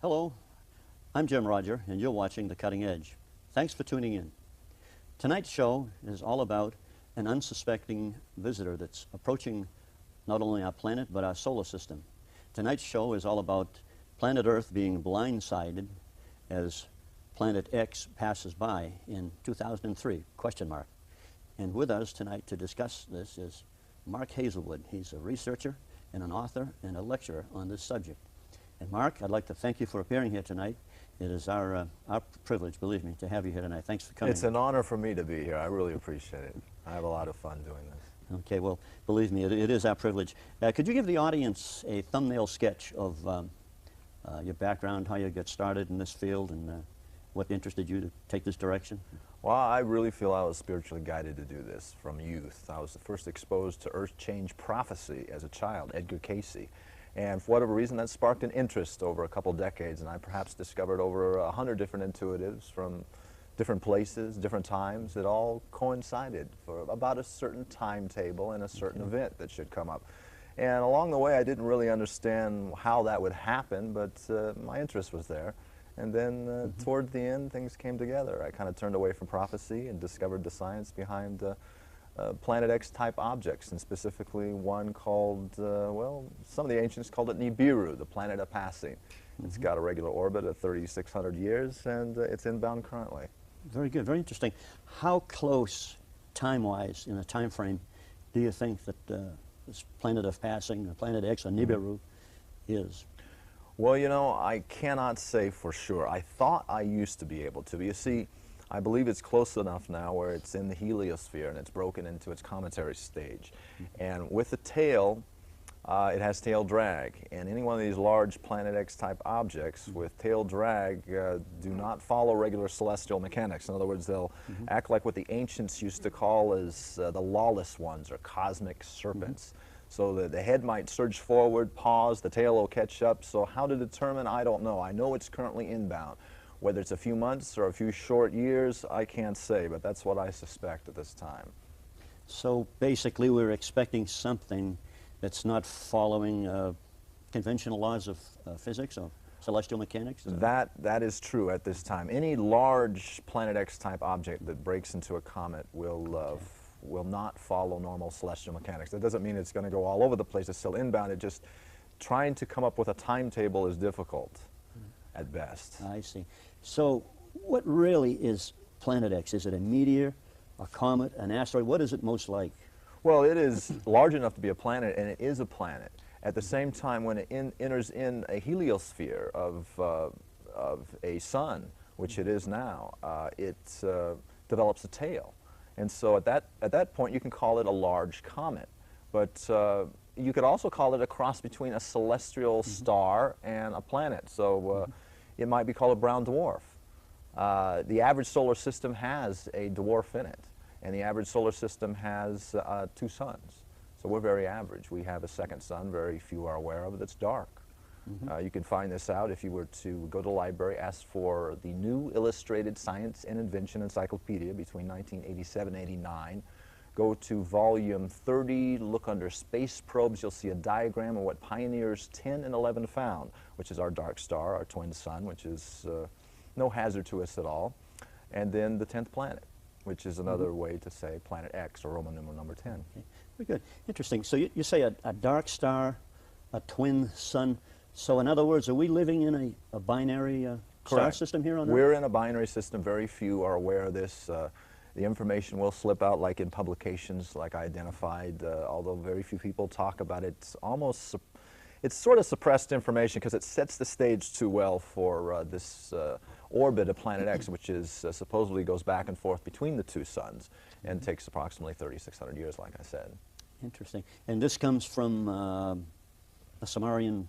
Hello, I'm Jim Roger, and you're watching The Cutting Edge. Thanks for tuning in. Tonight's show is all about an unsuspecting visitor that's approaching not only our planet, but our solar system. Tonight's show is all about planet Earth being blindsided as Planet X passes by in 2003, question mark. And with us tonight to discuss this is Mark Hazelwood. He's a researcher and an author and a lecturer on this subject. And Mark, I'd like to thank you for appearing here tonight. It is our privilege, believe me, to have you here tonight. Thanks for coming. It's an honor for me to be here. I really appreciate it. I have a lot of fun doing this. Okay, well, believe me, it is our privilege. Could you give the audience a thumbnail sketch of your background, how you got started in this field, and what interested you to take this direction? Well, I really feel I was spiritually guided to do this from youth. I was first exposed to earth change prophecy as a child, Edgar Cayce. And for whatever reason, that sparked an interest over a couple decades, and I perhaps discovered over 100 different intuitives from different places, different times, that all coincided for about a certain timetable and a certain event that should come up. And along the way, I didn't really understand how that would happen, but my interest was there. And then toward the end, things came together. I kind of turned away from prophecy and discovered the science behind Planet X type objects, and specifically one called, well, some of the ancients called it Nibiru, the planet of passing. It's got a regular orbit of 3,600 years, and it's inbound currently. Very good, very interesting. How close, time-wise, in a time frame, do you think that this planet of passing, or Planet X, or Nibiru, is? Well, you know, I cannot say for sure. I thought I used to be able to. But you see, I believe it's close enough now where it's in the heliosphere and it's broken into its cometary stage. And with the tail, it has tail drag. And any one of these large Planet X type objects with tail drag do not follow regular celestial mechanics. In other words, they'll act like what the ancients used to call as the lawless ones, or cosmic serpents. So the head might surge forward, pause, the tail will catch up. So how to determine, I don't know. I know it's currently inbound. Whether it's a few months or a few short years, I can't say, but that's what I suspect at this time. So basically we're expecting something that's not following conventional laws of physics or celestial mechanics? That is true at this time. Any large Planet X type object that breaks into a comet will not follow normal celestial mechanics. That doesn't mean it's going to go all over the place. It's still inbound. It just, trying to come up with a timetable is difficult at best. I see. So what really is Planet X? Is it a meteor, a comet, an asteroid? What is it most like? Well, it is large enough to be a planet, and it is a planet. At the same time, when it enters in a heliosphere of a sun, which it is now, it develops a tail. And so at that point, you can call it a large comet. But you could also call it a cross between a celestial star and a planet. So it might be called a brown dwarf. The average solar system has a dwarf in it, and the average solar system has 2 suns. So we're very average. We have a second sun, very few are aware of it, that's dark. You can find this out if you were to go to the library, ask for the New Illustrated Science and Invention Encyclopedia between 1987 and 89. Go to volume 30, look under space probes, you'll see a diagram of what pioneers 10 and 11 found, which is our dark star, our twin sun, which is no hazard to us at all. And then the 10th planet, which is another way to say Planet X, or Roman numeral number 10. Okay. Very good. Interesting. So you say a dark star, a twin sun. So in other words, are we living in a binary star system here on Earth? We're in a binary system. Very few are aware of this. The information will slip out, like in publications like I identified, although very few people talk about it. It's sort of suppressed information because it sets the stage too well for this orbit of Planet X, which is supposedly goes back and forth between the 2 suns and takes approximately 3,600 years, like I said. Interesting. And this comes from the Sumerian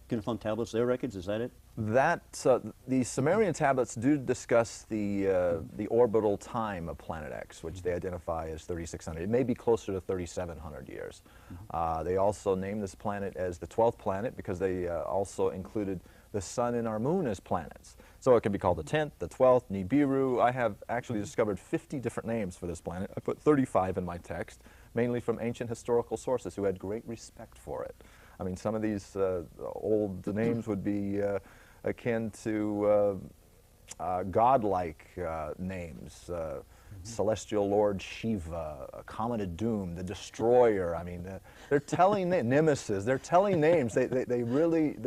cuneiform tablets, their records, is that it? The Sumerian tablets do discuss the orbital time of Planet X, which they identify as 3,600. It may be closer to 3,700 years. They also name this planet as the 12th planet because they also included the sun and our moon as planets. So it can be called the 10th, the 12th, Nibiru. I have actually discovered 50 different names for this planet. I put 35 in my text, mainly from ancient historical sources who had great respect for it. I mean, some of these old names would be akin to godlike names. Celestial Lord Shiva, Comet of Doom, the Destroyer. I mean, they're telling Nemesis. They're telling names. They really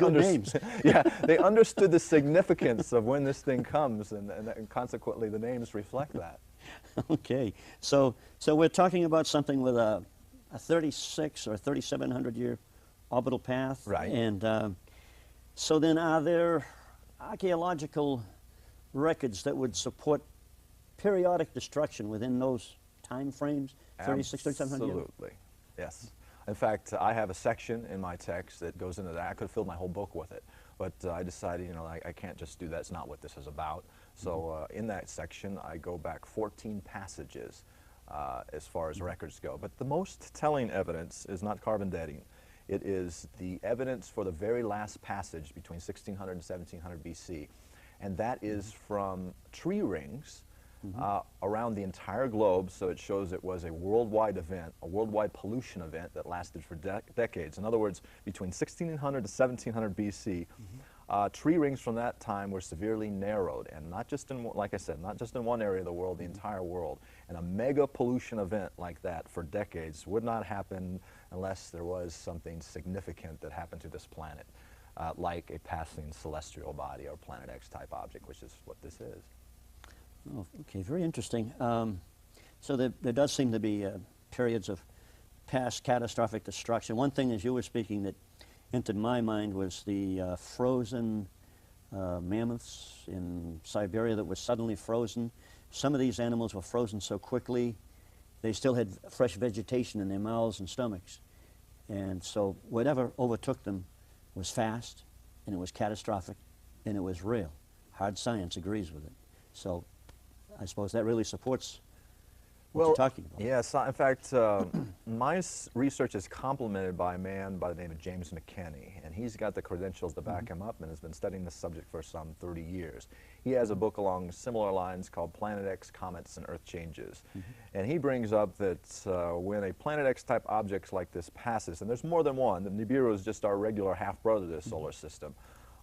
understood. Yeah, they understood the significance of when this thing comes, and consequently the names reflect that. Okay, so we're talking about something with a 36 or 3,700 year orbital path, Right? And so then, are there archaeological records that would support periodic destruction within those time frames, 36, 3,700 years? Absolutely, yes. In fact, I have a section in my text that goes into that. I could have filled my whole book with it, but I decided, you know, I can't just do that. It's not what this is about. So in that section, I go back 14 passages as far as records go. But the most telling evidence is not carbon dating. It is the evidence for the very last passage between 1600 and 1700 BC, and that is from tree rings around the entire globe. So it shows it was a worldwide event, a worldwide pollution event that lasted for decades. In other words, between 1600 to 1700 BC, tree rings from that time were severely narrowed, and not just in, like I said, not just in one area of the world, the entire world. And a mega pollution event like that for decades would not happen unless there was something significant that happened to this planet, like a passing celestial body or Planet X type object, which is what this is. Oh, okay, very interesting. So there does seem to be periods of past catastrophic destruction. One thing, as you were speaking, that entered my mind was the frozen mammoths in Siberia that were suddenly frozen. Some of these animals were frozen so quickly, they still had fresh vegetation in their mouths and stomachs. And so whatever overtook them was fast, and it was catastrophic, and it was real. Hard science agrees with it. So I suppose that really supports what you're talking about. Yes, in fact, my research is complemented by a man by the name of James McKenney, and he's got the credentials to back him up and has been studying this subject for some 30 years. He has a book along similar lines called Planet X, Comets, and Earth Changes. And he brings up that when a Planet X type object like this passes, and there's more than one, the Nibiru is just our regular half-brother to the solar system,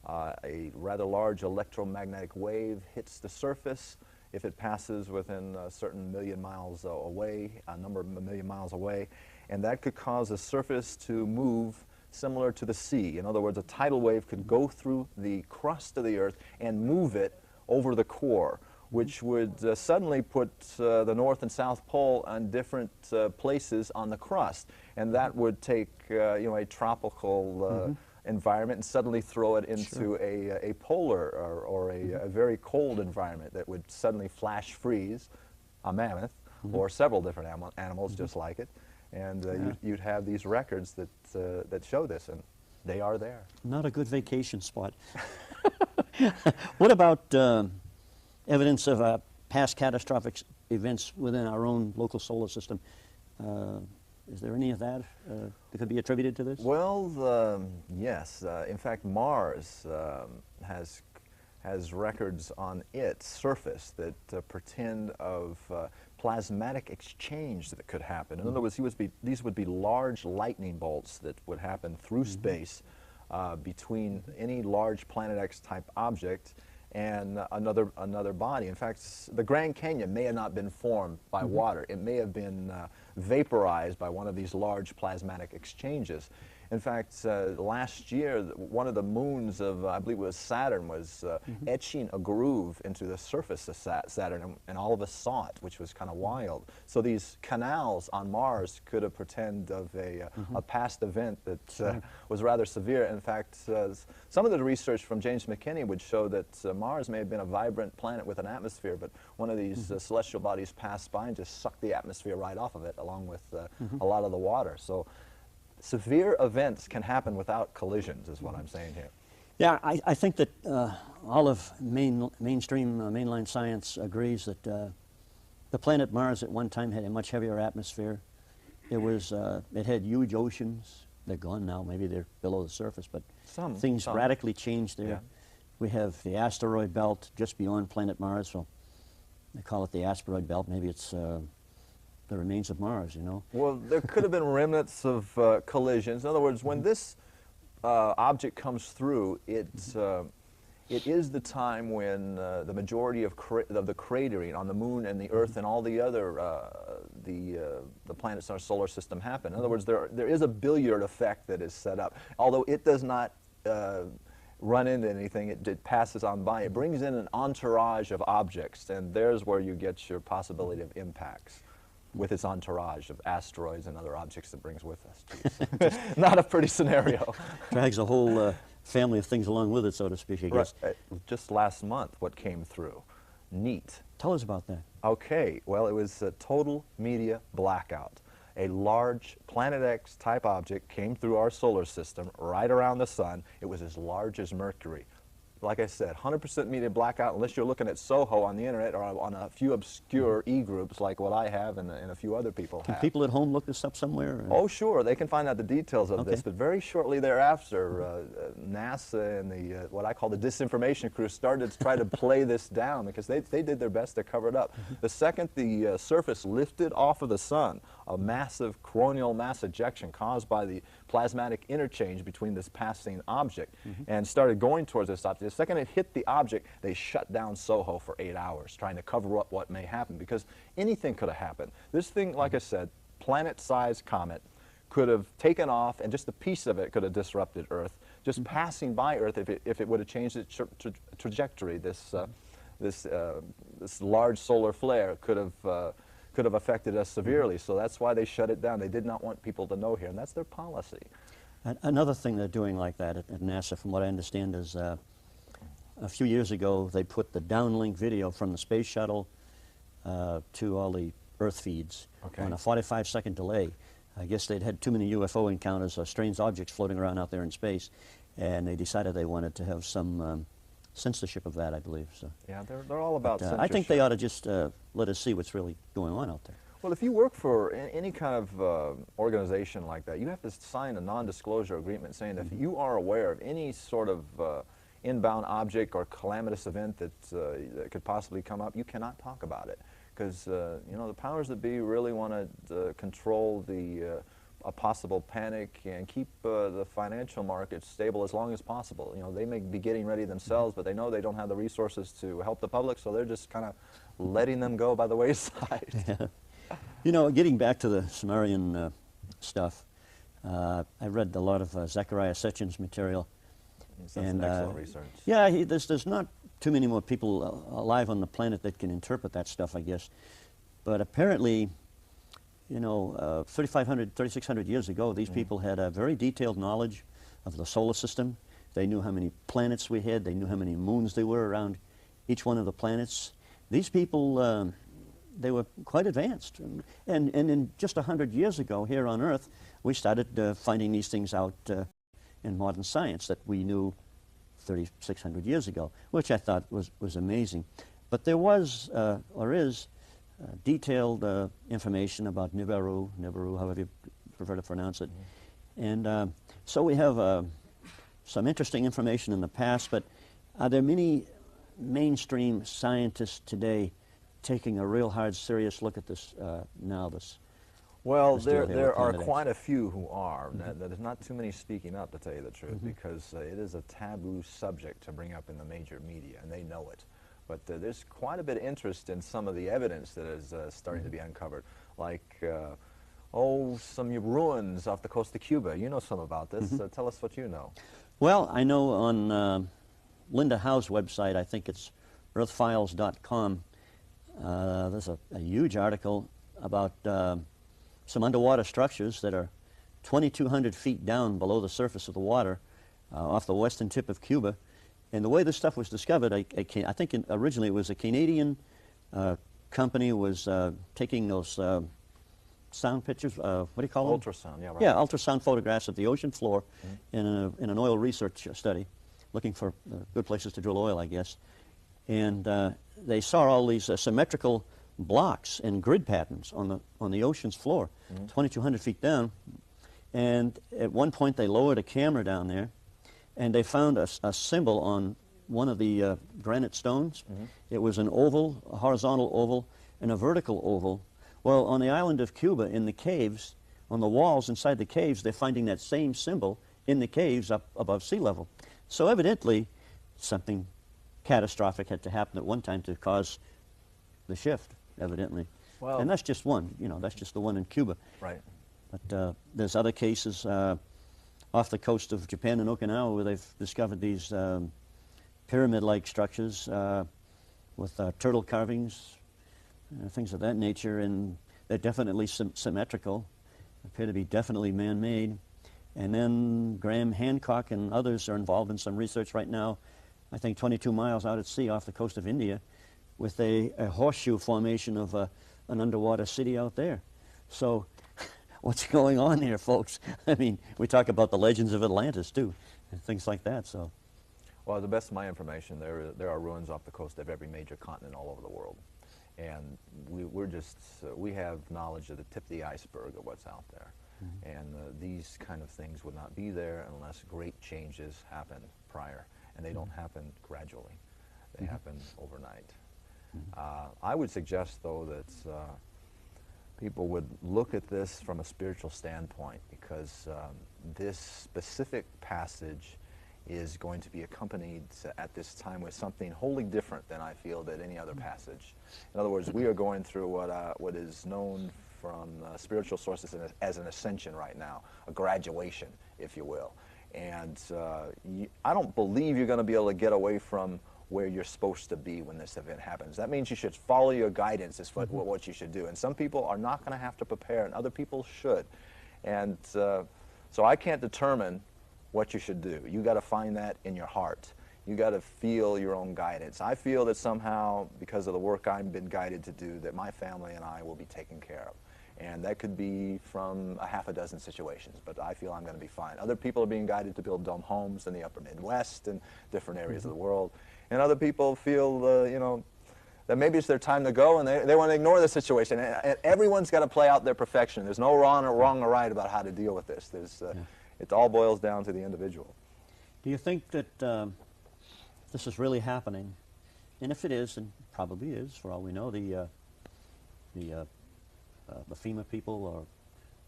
a rather large electromagnetic wave hits the surface. If it passes within a certain million miles away, a number of million miles away, and that could cause the surface to move similar to the sea. In other words, a tidal wave could go through the crust of the Earth and move it over the core, which would suddenly put the North and South Pole on different places on the crust, and that would take you know, a tropical environment and suddenly throw it into a polar or a very cold environment that would suddenly flash freeze a mammoth or several different animals just like it, and you'd have these records that that show this, and they are there. Not a good vacation spot. What about evidence of past catastrophic events within our own local solar system? Is there any of that that could be attributed to this? Well, yes. In fact, Mars has records on its surface that pretend of plasmatic exchange that could happen. In other words, these would be large lightning bolts that would happen through space between any large Planet X type object and another body. In fact, the Grand Canyon may have not been formed by water. It may have been vaporized by one of these large plasmatic exchanges. In fact, last year, one of the moons of, I believe it was Saturn, was etching a groove into the surface of Saturn, and all of us saw it, which was kind of wild. So these canals on Mars could have pretended of a past event that was rather severe. In fact, some of the research from James McKenney would show that Mars may have been a vibrant planet with an atmosphere, but one of these celestial bodies passed by and just sucked the atmosphere right off of it, along with a lot of the water. So severe events can happen without collisions, is what I'm saying here. Yeah, I think that all of mainstream mainline science agrees that the planet Mars at one time had a much heavier atmosphere. It had huge oceans. They're gone now. Maybe they're below the surface, but things radically changed there. Yeah. We have the asteroid belt just beyond planet Mars, so they call it the asteroid belt. Maybe it's the remains of Mars, you know. Well, there could have been remnants of collisions. In other words, when this object comes through, it is the time when the majority of the cratering on the moon and the Earth and all the other the planets in our solar system happen. In other words, there is a billiard effect that is set up. Although it does not run into anything, it passes on by. It brings in an entourage of objects, and there's where you get your possibility of impacts with its entourage of asteroids and other objects it brings with us. Too. So, not a pretty scenario. Drags a whole family of things along with it, so to speak, I guess. Right. Just last month, what came through. Neat. Tell us about that. Okay, well, it was a total media blackout. A large Planet X type object came through our solar system right around the sun. It was as large as Mercury. Like I said, 100% media blackout unless you're looking at Soho on the internet or on a few obscure e-groups like what I have and a few other people have. Can people at home look this up somewhere? Or? Oh, sure. They can find out the details of this, but very shortly thereafter, NASA and the what I call the disinformation crew started to try to play this down because they did their best to cover it up. The second the surface lifted off of the sun, a massive coronal mass ejection caused by the plasmatic interchange between this passing object and started going towards this object. The second it hit the object, they shut down Soho for 8 hours, trying to cover up what may happen, because anything could have happened. This thing, like I said, planet-sized comet, could have taken off, and just a piece of it could have disrupted Earth. Just passing by Earth, if it would have changed its trajectory, this large solar flare could have affected us severely. So that's why they shut it down. They did not want people to know here, and that's their policy. Another thing they're doing like that at NASA, from what I understand, is a few years ago they put the downlink video from the space shuttle to all the Earth feeds on a 45-second delay. I guess they'd had too many UFO encounters or strange objects floating around out there in space, and they decided they wanted to have some censorship of that, I believe. So yeah, they're all about censorship. I think they ought to just let us see what's really going on out there. Well, if you work for any kind of organization like that, you have to sign a non-disclosure agreement saying that if you are aware of any sort of inbound object or calamitous event that could possibly come up, you cannot talk about it. Because, you know, the powers that be really want to control a possible panic and keep the financial markets stable as long as possible. You know, they may be getting ready themselves, but they know they don't have the resources to help the public, so they're just kind of letting them go by the wayside. Yeah. You know, getting back to the Sumerian stuff, I read a lot of Zechariah Sitchin's material. That's excellent research. Yeah, there's not too many more people alive on the planet that can interpret that stuff, I guess. But apparently, you know, 3,500, 3,600 years ago, these people had a very detailed knowledge of the solar system. They knew how many planets we had. They knew how many moons there were around each one of the planets. These people, they were quite advanced. And in just 100 years ago, here on Earth, we started finding these things out in modern science that we knew 3,600 years ago, which I thought was amazing. But there was, or is, detailed information about Nibiru, however you prefer to pronounce it. And so we have some interesting information in the past, but are there many mainstream scientists today taking a real hard, serious look at this now? Well, there are quite a few who are. There's not too many speaking up, to tell you the truth, because it is a taboo subject to bring up in the major media, and they know it. But there's quite a bit of interest in some of the evidence that is starting to be uncovered, like, some ruins off the coast of Cuba. You know some about this. Tell us what you know. Well, I know on Linda Howe's website, I think it's earthfiles.com, there's a huge article about some underwater structures that are 2,200 feet down below the surface of the water off the western tip of Cuba. And the way this stuff was discovered, I think originally it was a Canadian company was taking those sound pictures, what do you call them? Ultrasound, yeah, right. Yeah, ultrasound photographs of the ocean floor in an oil research study, looking for good places to drill oil, I guess. And they saw all these symmetrical blocks and grid patterns on the ocean's floor, 2,200 feet down. And at one point they lowered a camera down there, and they found a symbol on one of the granite stones. It was an oval, a horizontal oval, and a vertical oval. Well, on the island of Cuba, in the caves, on the walls inside the caves, they're finding that same symbol in the caves up above sea level. So evidently, something catastrophic had to happen at one time to cause the shift, evidently. Well, and that's just one, that's just the one in Cuba. right. But there's other cases off the coast of Japan and Okinawa where they've discovered these pyramid-like structures with turtle carvings, things of that nature, and they're definitely symmetrical, appear to be definitely man-made. And then Graham Hancock and others are involved in some research right now, I think 22 miles out at sea off the coast of India, with a horseshoe formation of an underwater city out there. So what's going on here, folks? I mean, we talk about the legends of Atlantis, too, and things like that. So, well, to the best of my information, there are ruins off the coast of every major continent all over the world. And we have knowledge of the tip of the iceberg of what's out there. Mm-hmm. And these kind of things would not be there unless great changes happen prior. And they don't happen gradually. They happen overnight. I would suggest, though, that people would look at this from a spiritual standpoint, because this specific passage is going to be accompanied at this time with something wholly different than I feel that any other passage. In other words, we are going through what is known from spiritual sources as an ascension right now, a graduation, if you will. And I don't believe you're going to be able to get away from where you're supposed to be when this event happens. That means you should follow your guidance is what you should do. And some people are not going to have to prepare, and other people should. And so I can't determine what you should do. You got to find that in your heart. You got to feel your own guidance. I feel that somehow, because of the work I've been guided to do, that my family and I will be taken care of. And that could be from a half a dozen situations, but I feel I'm going to be fine. Other people are being guided to build dome homes in the upper Midwest and different areas of the world. And other people feel, that maybe it's their time to go, and they want to ignore the situation. And everyone's got to play out their perfection. There's no wrong or right about how to deal with this. It all boils down to the individual. Do you think that this is really happening? And if it is, and probably is, for all we know, the FEMA people, or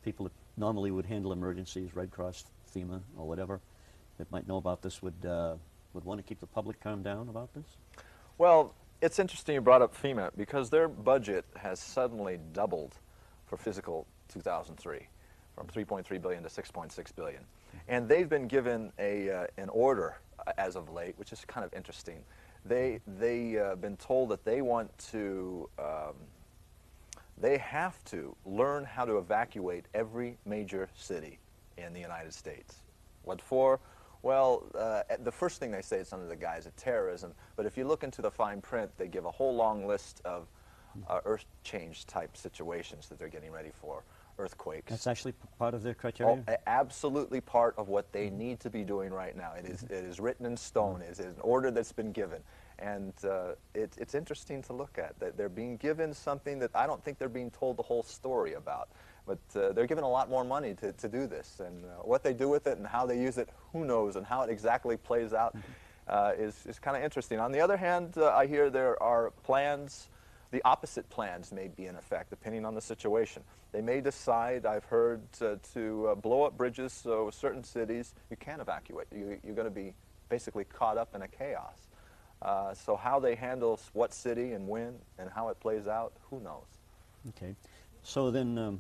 people that normally would handle emergencies, Red Cross, FEMA, or whatever, that might know about this would want to keep the public calmed down about this? Well, it's interesting you brought up FEMA, because their budget has suddenly doubled for fiscal 2003, from $3.3 billion to $6.6 billion. And they've been given an order as of late, which is kind of interesting. They've been told that they want to, they have to learn how to evacuate every major city in the United States. What for? Well, the first thing they say is under the guise of terrorism, but if you look into the fine print, they give a whole long list of earth change type situations that they're getting ready for, earthquakes. That's actually part of their criteria? Oh, absolutely part of what they need to be doing right now. It is written in stone. It is an order that's been given. And it's interesting to look at, that they're being given something that I don't think they're being told the whole story about. But they're given a lot more money to do this. And what they do with it and how they use it, who knows, and how it exactly plays out is kind of interesting. On the other hand, I hear there are plans, the opposite plans may be in effect, depending on the situation. They may decide, I've heard, to blow up bridges so certain cities you can't evacuate. You're going to be basically caught up in a chaos. So how they handle what city and when and how it plays out, who knows? Okay. So then,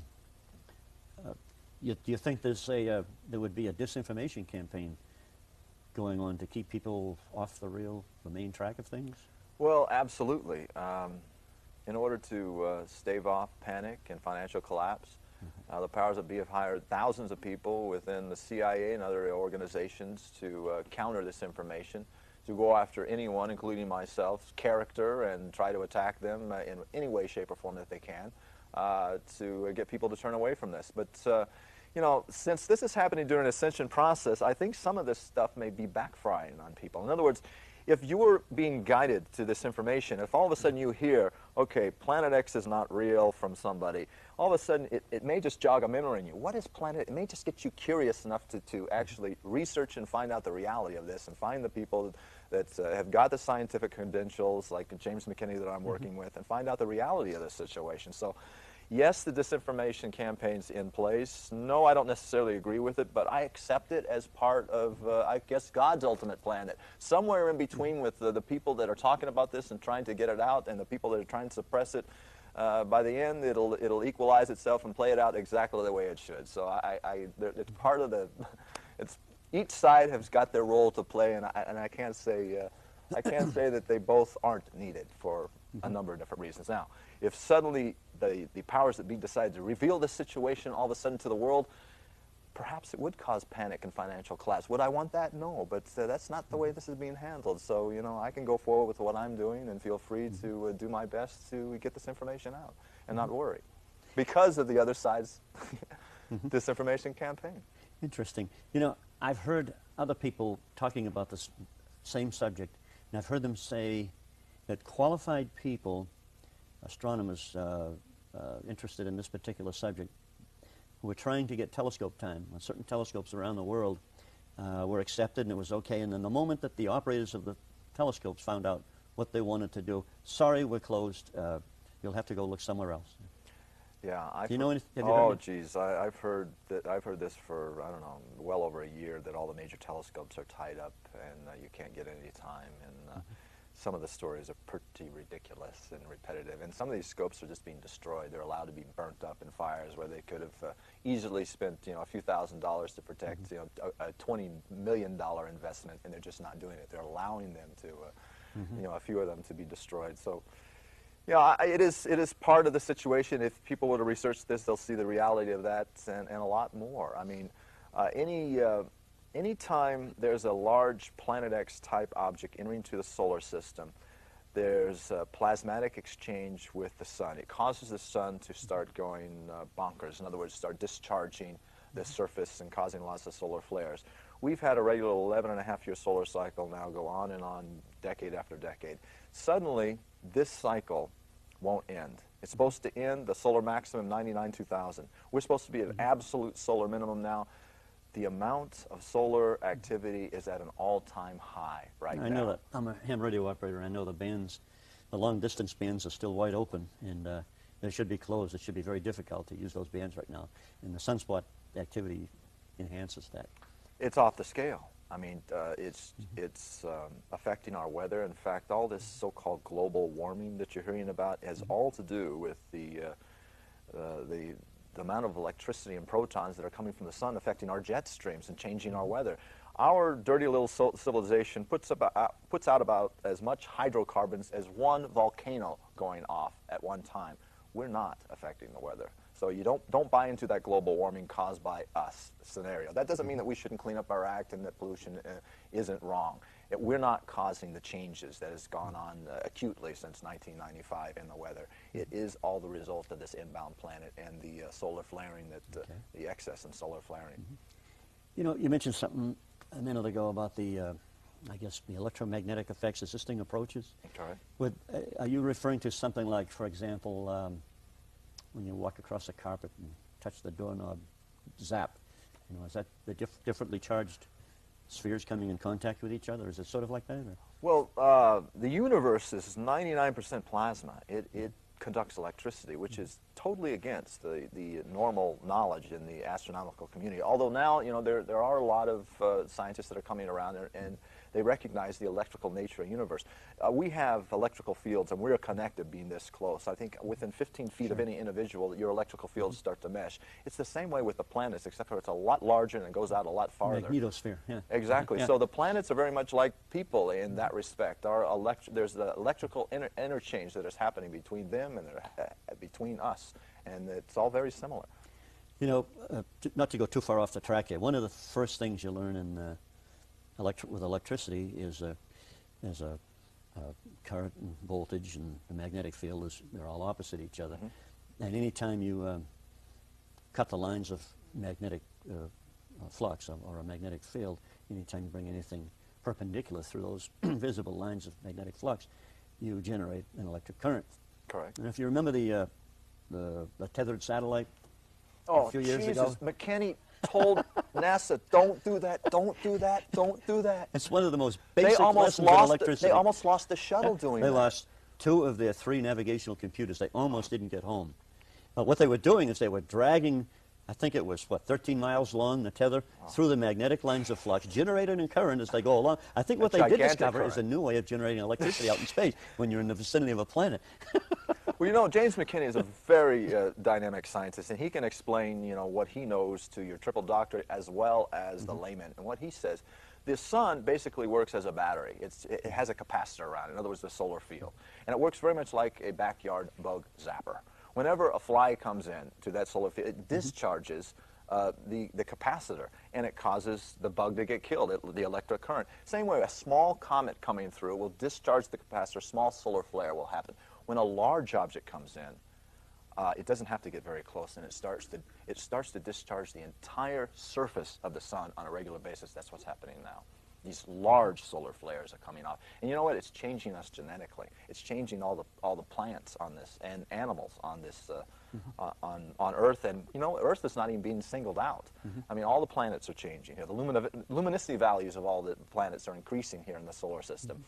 do you think there would be a disinformation campaign going on to keep people off the main track of things? Well, absolutely. In order to stave off panic and financial collapse, the powers that be have hired thousands of people within the CIA and other organizations to counter this information, to go after anyone, including myself, character, and try to attack them in any way, shape, or form that they can, to get people to turn away from this. But since this is happening during an ascension process, I think some of this stuff may be backfiring on people. In other words, if you were being guided to this information, if all of a sudden you hear, okay, Planet X is not real from somebody, all of a sudden it may just jog a memory in you. What is Planet? It may just get you curious enough to actually research and find out the reality of this, and find the people that have got the scientific credentials, like James McKinney that I'm working with, and find out the reality of this situation. So, Yes, the disinformation campaign's in place. No, I don't necessarily agree with it, but I accept it as part of, I guess, God's ultimate plan. Somewhere in between with the people that are talking about this and trying to get it out and the people that are trying to suppress it, by the end, it'll equalize itself and play it out exactly the way it should. So it's part of the, each side has got their role to play, and I can't say that they both aren't needed for a number of different reasons. Now, if suddenly the powers that be decide to reveal this situation all of a sudden to the world, perhaps it would cause panic and financial collapse. Would I want that? No, but that's not the way this is being handled. So, you know, I can go forward with what I'm doing and feel free to do my best to get this information out and not worry because of the other side's disinformation campaign. Interesting. You know, I've heard other people talking about this same subject, and I've heard them say that qualified people, astronomers interested in this particular subject, who were trying to get telescope time on certain telescopes around the world, were accepted and it was okay. And then the moment that the operators of the telescopes found out what they wanted to do, sorry, we're closed. You'll have to go look somewhere else. Yeah, do you know anything? Oh, geez, I've heard that. I've heard this for I don't know, well over a year. That all the major telescopes are tied up and you can't get any time. And some of the stories are pretty ridiculous and repetitive. And some of these scopes are just being destroyed. They're allowed to be burnt up in fires where they could have easily spent, you know, a few $1,000s to protect, you know, a $20 million investment, and they're just not doing it. They're allowing them to, you know, a few of them to be destroyed. So. Yeah, it is part of the situation. If people were to research this, they'll see the reality of that and a lot more. I mean, any time there's a large Planet X type object entering to the solar system, there's a plasmatic exchange with the sun. It causes the sun to start going bonkers. In other words, start discharging the surface and causing lots of solar flares. We've had a regular 11.5-year solar cycle now go on and on, decade after decade. Suddenly, this cycle won't end. It's supposed to end the solar maximum 99-2000. We're supposed to be at absolute solar minimum now. The amount of solar activity is at an all-time high right now. I know that. I'm a ham radio operator. I know the bands, the long-distance bands are still wide open, and they should be closed. It should be very difficult to use those bands right now. And the sunspot activity enhances that. It's off the scale. I mean, it's affecting our weather. In fact, all this so-called global warming that you're hearing about has all to do with the amount of electricity and protons that are coming from the sun affecting our jet streams and changing our weather. Our dirty little civilization puts out about as much hydrocarbons as one volcano going off at one time. We're not affecting the weather. So you don't buy into that global warming caused by us scenario. That doesn't mean that we shouldn't clean up our act and that pollution isn't wrong. We're not causing the changes that has gone on acutely since 1995 in the weather. It is all the result of this inbound planet and the solar flaring, the excess in solar flaring. You know, you mentioned something a minute ago about the, I guess, the electromagnetic effects as this thing approaches. Okay. Are you referring to something like, for example, when you walk across a carpet and touch the doorknob, zap? You know, is that the differently charged spheres coming in contact with each other? Is it sort of like that? Or? Well, the universe is 99% plasma. It conducts electricity, which is totally against the normal knowledge in the astronomical community. Although now, you know, there are a lot of scientists that are coming around and they recognize the electrical nature of the universe. We have electrical fields, and we're connected being this close. I think within 15 feet of any individual, your electrical fields start to mesh. It's the same way with the planets, except for it's a lot larger and it goes out a lot farther. Magnetosphere, yeah. Exactly. Yeah. So the planets are very much like people in that respect. There's the electrical interchange that is happening between them and between us, and it's all very similar. You know, not to go too far off the track here, one of the first things you learn in with electricity is there's a current and voltage, and the magnetic field they're all opposite each other. And anytime you cut the lines of magnetic flux or a magnetic field, anytime you bring anything perpendicular through those visible lines of magnetic flux, you generate an electric current. Correct. And if you remember the tethered satellite a few years Jesus, ago, McKinney told NASA, don't do that, don't do that, don't do that. it's one of the most basic lessons of electricity. They almost lost the shuttle doing that. They lost 2 of their 3 navigational computers. They almost didn't get home. What they were doing is they were dragging, I think it was, what, 13 miles long, the tether, through the magnetic lines of flux, generating a current as they go along. I think what they did discover is a new way of generating electricity out in space when you're in the vicinity of a planet. Well, you know, James McKinney is a very dynamic scientist, and he can explain, you know, what he knows to your triple doctorate as well as the layman. And what he says, the sun basically works as a battery. It has a capacitor around it, in other words, the solar field. And it works very much like a backyard bug zapper. Whenever a fly comes in to that solar field, it discharges the capacitor, and it causes the bug to get killed, the electric current. Same way, a small comet coming through will discharge the capacitor, small solar flare will happen. When a large object comes in, it doesn't have to get very close, and it starts to discharge the entire surface of the sun on a regular basis. That's what's happening now. These large solar flares are coming off, and you know what? It's changing us genetically. It's changing all the plants on this and animals on this on Earth, and you know, Earth is not even being singled out. I mean, all the planets are changing here. The luminosity values of all the planets are increasing here in the solar system.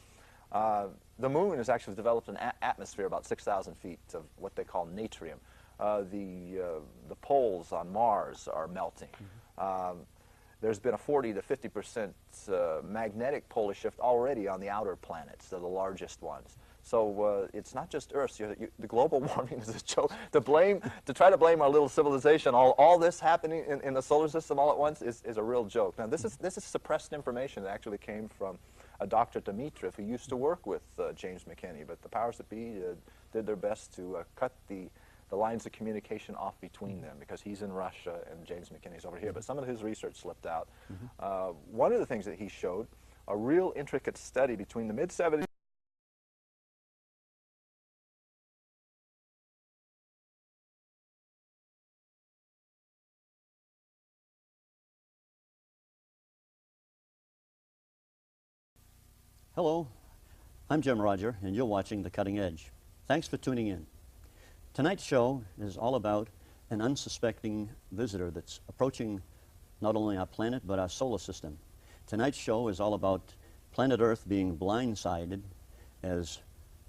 The moon has actually developed an atmosphere about 6,000 feet of what they call natrium. The poles on Mars are melting. There's been a 40 to 50% magnetic polar shift already on the outer planets, the largest ones. So it's not just Earth. The global warming is a joke. To try to blame our little civilization, all this happening in the solar system all at once is a real joke. Now, this is suppressed information that actually came from a Dr. Dimitrov, who used to work with James McKinney, but the powers that be did their best to cut the lines of communication off between them, because he's in Russia and James McKinney's over here. But some of his research slipped out. One of the things that he showed, a real intricate study between the mid-70s. Hello, I'm Jim Roger, and you're watching The Cutting Edge. Thanks for tuning in. Tonight's show is all about an unsuspecting visitor that's approaching not only our planet, but our solar system. Tonight's show is all about planet Earth being blindsided as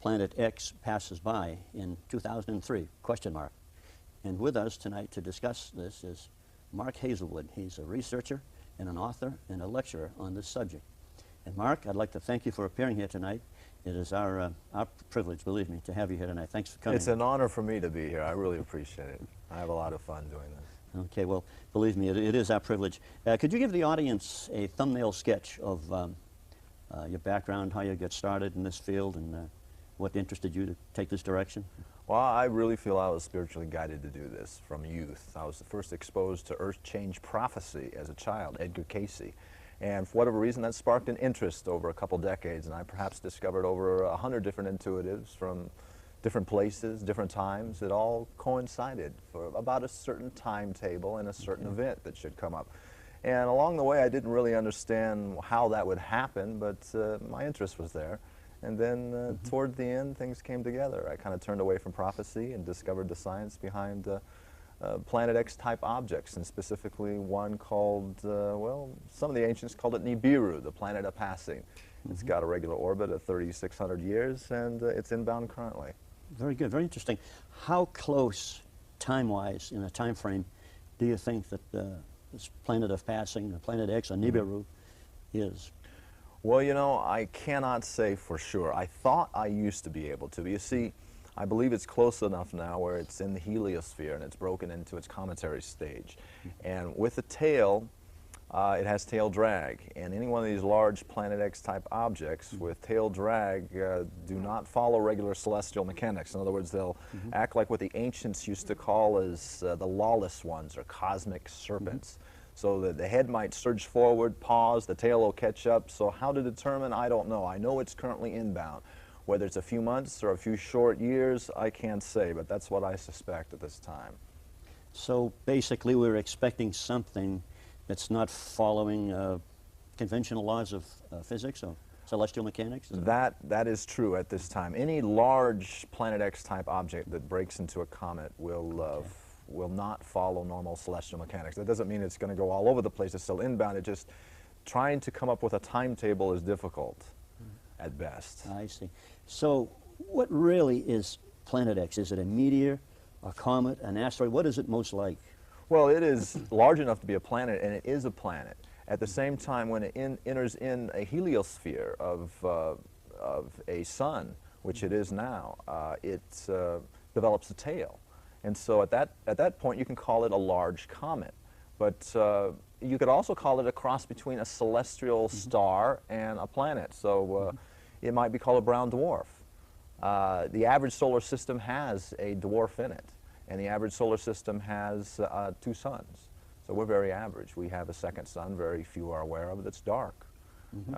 Planet X passes by in 2003, question mark. And with us tonight to discuss this is Mark Hazelwood. He's a researcher and an author and a lecturer on this subject. And Mark, I'd like to thank you for appearing here tonight. It is our privilege, believe me, to have you here tonight. Thanks for coming. It's an honor for me to be here. I really appreciate it. I have a lot of fun doing this. Okay, well, believe me, it is our privilege. Could you give the audience a thumbnail sketch of your background, how you got started in this field, and what interested you to take this direction? Well, I really feel I was spiritually guided to do this from youth. I was first exposed to earth change prophecy as a child, Edgar Cayce. And for whatever reason, that sparked an interest over a couple decades, and I perhaps discovered over 100 different intuitives from different places, different times. It all coincided for about a certain timetable and a certain event that should come up. And along the way, I didn't really understand how that would happen, but my interest was there. And then toward the end, things came together. I kind of turned away from prophecy and discovered the science behind Planet X type objects, and specifically one called, well, some of the ancients called it Nibiru, the planet of passing. It's got a regular orbit of 3,600 years, and it's inbound currently. Very good, very interesting. How close, time-wise, in a time frame, do you think that this planet of passing, the Planet X, or Nibiru, is? Well, you know, I cannot say for sure. I thought I used to be able to. You see, I believe it's close enough now where it's in the heliosphere and it's broken into its cometary stage. And with the tail, it has tail drag. And any one of these large Planet X type objects with tail drag do not follow regular celestial mechanics. In other words, they'll act like what the ancients used to call as the lawless ones, or cosmic serpents. So that the head might surge forward, pause, the tail will catch up. So how to determine, I don't know. I know it's currently inbound. Whether it's a few months or a few short years, I can't say, but that's what I suspect at this time. So basically we're expecting something that's not following conventional laws of physics or celestial mechanics? That is true at this time. Any large Planet X type object that breaks into a comet will not follow normal celestial mechanics. That doesn't mean it's going to go all over the place. It's still inbound. It just, trying to come up with a timetable is difficult at best. I see. So what really is Planet X? Is it a meteor, a comet, an asteroid? What is it most like? Well, it is large enough to be a planet, and it is a planet. At the same time, when it enters in a heliosphere of a sun, which it is now, it develops a tail. And so at that point, you can call it a large comet. But you could also call it a cross between a celestial star and a planet. So it might be called a brown dwarf. The average solar system has a dwarf in it, and the average solar system has 2 suns. So we're very average. We have a second sun, very few are aware of it, that's dark.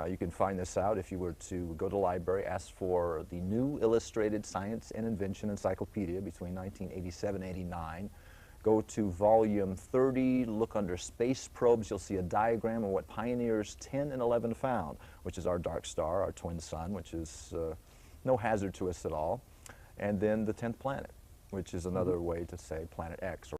You can find this out if you were to go to the library, ask for the New Illustrated Science and Invention Encyclopedia between 1987 and 89. Go to volume 30, look under space probes, you'll see a diagram of what pioneers 10 and 11 found, which is our dark star, our twin sun, which is no hazard to us at all, and then the 10th planet, which is another way to say planet X.